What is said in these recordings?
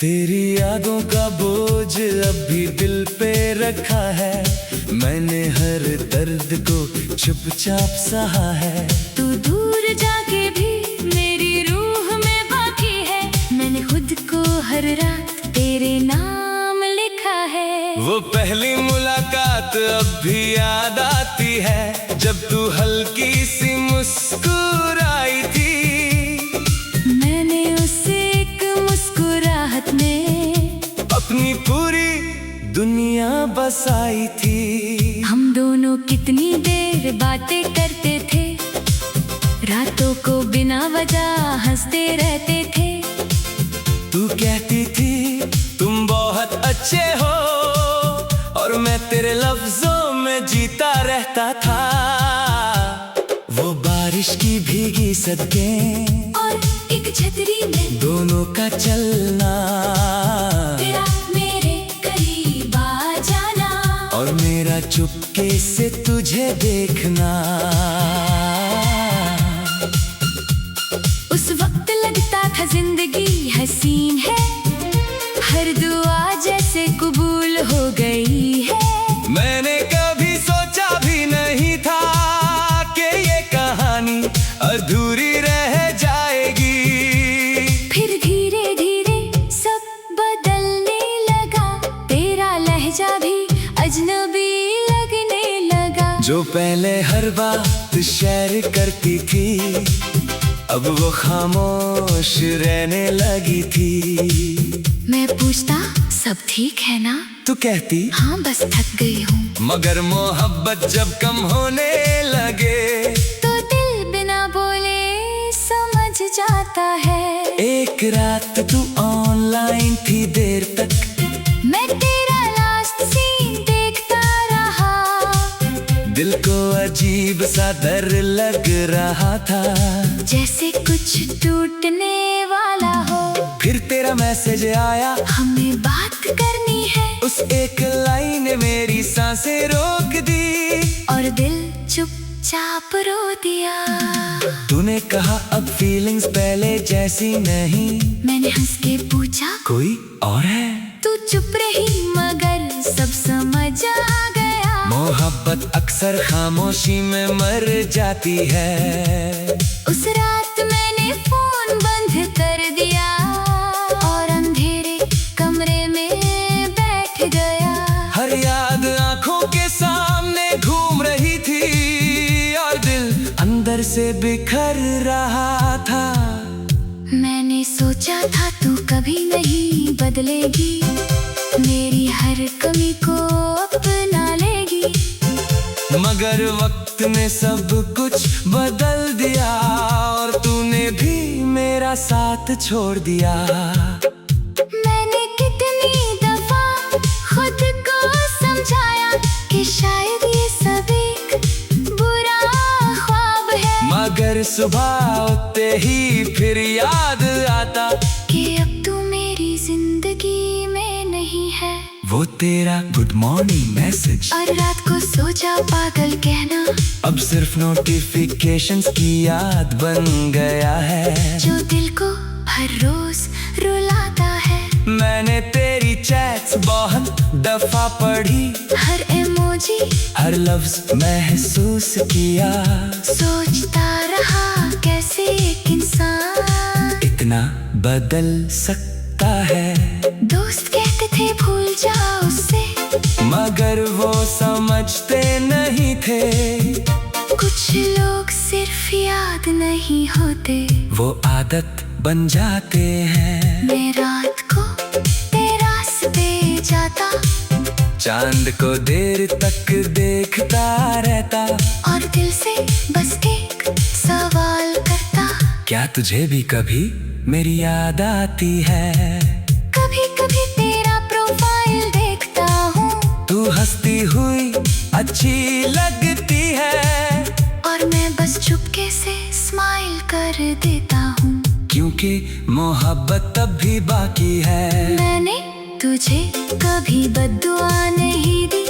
तेरी यादों का बोझ अब भी दिल पे रखा है। मैंने हर दर्द को चुपचाप सहा है। तू दूर जाके भी मेरी रूह में बाकी है। मैंने खुद को हर रात तेरे नाम लिखा है। वो पहली मुलाकात अब भी याद आती है, जब तू हल्की सी मुस्कुराई थी। मैंने उसे एक मुस्कुराहट में अपनी पूरी दुनिया बसाई थी। हम दोनों कितनी देर बातें करते थे, रातों को बिना वजह हंसते रहते थे। तू कहती थी तुम बहुत अच्छे हो, और मैं तेरे लफ्जों में जीता रहता था। वो बारिश की भीगी सदकें और एक छतरी में दोनों का चलना, तेरा मेरे करीब आ जाना, और मेरा चुपके से तुझे देखना। उस वक्त लगता था जिंदगी हसीन है, हर दुआ जैसे कबूल हो गई है। मैंने कभी सोचा भी नहीं था कि ये कहानी अधूरी रह जाएगी। फिर धीरे धीरे सब बदलने लगा, तेरा लहजा भी अजनबी लगने लगा। जो पहले हर बात शेयर करती थी, अब वो खामोश रहने लगी थी। मैं पूछता सब ठीक है ना, तू कहती हाँ बस थक गई हूँ। मगर मोहब्बत जब कम होने लगे, तो दिल बिना बोले समझ जाता है। एक रात तू ऑनलाइन थी देर तक, मैं तेरा लास्ट सीन देखता रहा। दिल को अजीब सा डर लग रहा था, जैसे कुछ टूटने वाला हो। फिर तेरा मैसेज आया, हमें बात करनी है। उस एक लाइन ने मेरी सांसें रोक दी, और दिल चुपचाप रो दिया। तूने कहा अब फीलिंग्स पहले जैसी नहीं। मैंने हंस के पूछा कोई और है? तू चुप रही मगर सब समझ आ गया। मोहब्बत अक्सर खामोशी में मर जाती है। उस रात मैंने फोन बंद कर दिया, और अंधेरे कमरे में बैठ गया। हर याद आंखों के सामने घूम रही थी, और दिल अंदर से बिखर रहा था। मैंने सोचा था तू कभी नहीं बदलेगी, मेरी हर कमी को अपना लेगी। मगर वक्त ने सब कुछ बदल दिया, और तूने भी मेरा साथ छोड़ दिया। मैंने कितनी दफा खुद को समझाया कि शायद ये सब एक बुरा ख्वाब है, मगर सुबह उठते ही फिर याद आता कि अब तू मेरी जिंदगी में नहीं है। वो तेरा गुड मॉर्निंग मैसेज, और रात को सो जा पागल कहना, अब सिर्फ नोटिफिकेशंस की याद बन गया है, जो दिल को हर रोज रुलाता है। मैंने तेरी चैट्स बहुत दफा पढ़ी, हर इमोजी हर लफ्ज महसूस किया। सोचता रहा कैसे एक इंसान इतना बदल सकता है। दोस्त कहते थे भूल जाओ उससे, मगर वो समझते नहीं थे। कुछ लोग सिर्फ याद नहीं होते, वो आदत बन जाते हैं। मैं रात को टेरेस पे जाता, चांद को देर तक देखता रहता, और दिल से बस एक सवाल करता, क्या तुझे भी कभी मेरी याद आती है? कभी कभी तेरा प्रोफाइल देखता हूँ, तू हंसती हुई अच्छी लगती है, और मैं बस चुपके से स्माइल कर देता हूँ। क्योंकि मोहब्बत तब भी बाकी है। मैंने तुझे कभी बद्दुआ नहीं दी,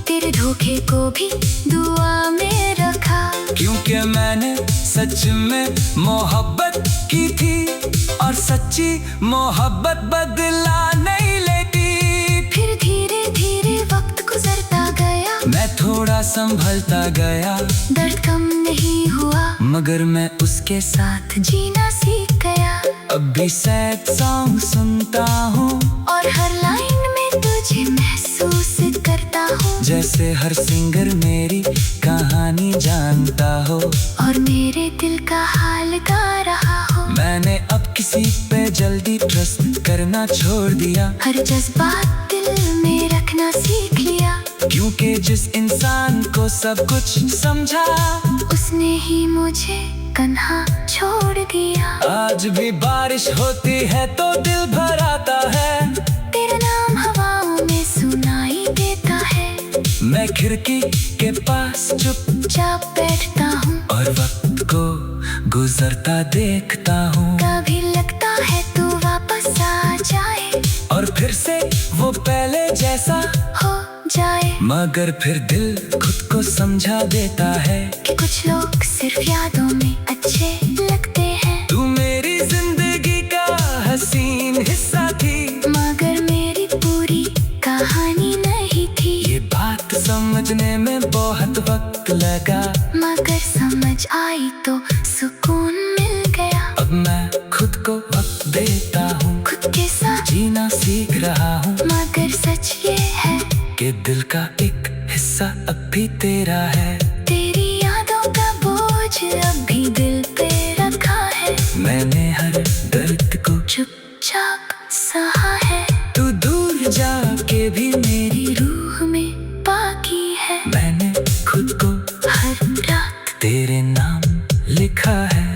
तेरे धोखे को भी दुआ में रखा। क्योंकि मैंने सच में मोहब्बत की थी, और सच्ची मोहब्बत बदला नहीं लेती। फिर धीरे धीरे वक्त गुजरता गया, मैं थोड़ा संभलता गया, दर्द कम नहीं हुआ, मगर मैं उसके साथ जीना सीख गया। अब भी सैड सॉन्ग सुनता हूँ, और हर लाइन में तुझे महसूस करता हूँ, जैसे हर सिंगर मेरी कहानी जानता हो और मेरे दिल का हाल गा रहा हो। मैंने अब किसी पे जल्दी ट्रस्ट करना छोड़ दिया, हर जज्बात दिल में रखना सीख लिया, क्योंकि जिस इंसान को सब कुछ समझा, उसने ही मुझे कन्हा छोड़ दिया। आज भी बारिश होती है तो दिल भर आता है, तेरा नाम हवाओं में सुनाई देता है। मैं खिड़की के पास चुपचाप बैठता हूँ, और वक्त को गुजरता देखता हूँ। कभी लगता है तू वापस आ जाए, और फिर से वो पहले जैसा हो जाए, मगर फिर दिल खुद को समझा देता है कि कुछ लोग सिर्फ यादों में अच्छे लगते हैं। तू मेरी जिंदगी का हसीन हिस्सा थी, मगर मेरी पूरी कहानी नहीं थी। ये बात समझने में बहुत वक्त लगा, मगर समझ आई तो सुकून मिल गया। अब मैं खुद को वक्त देता हूँ, खुद के साथ जीना सीख रहा हूँ, मगर सच ये है कि दिल का एक हिस्सा अब भी तेरा है। तेरी यादों का बोझ अब भी दिल पे रखा है, मैंने हर दर्द को चुपचाप सहा है। तू दूर जाके भी मेरी रूह में बाकी है, मैंने खुद को हर रात तेरे नाम लिखा है।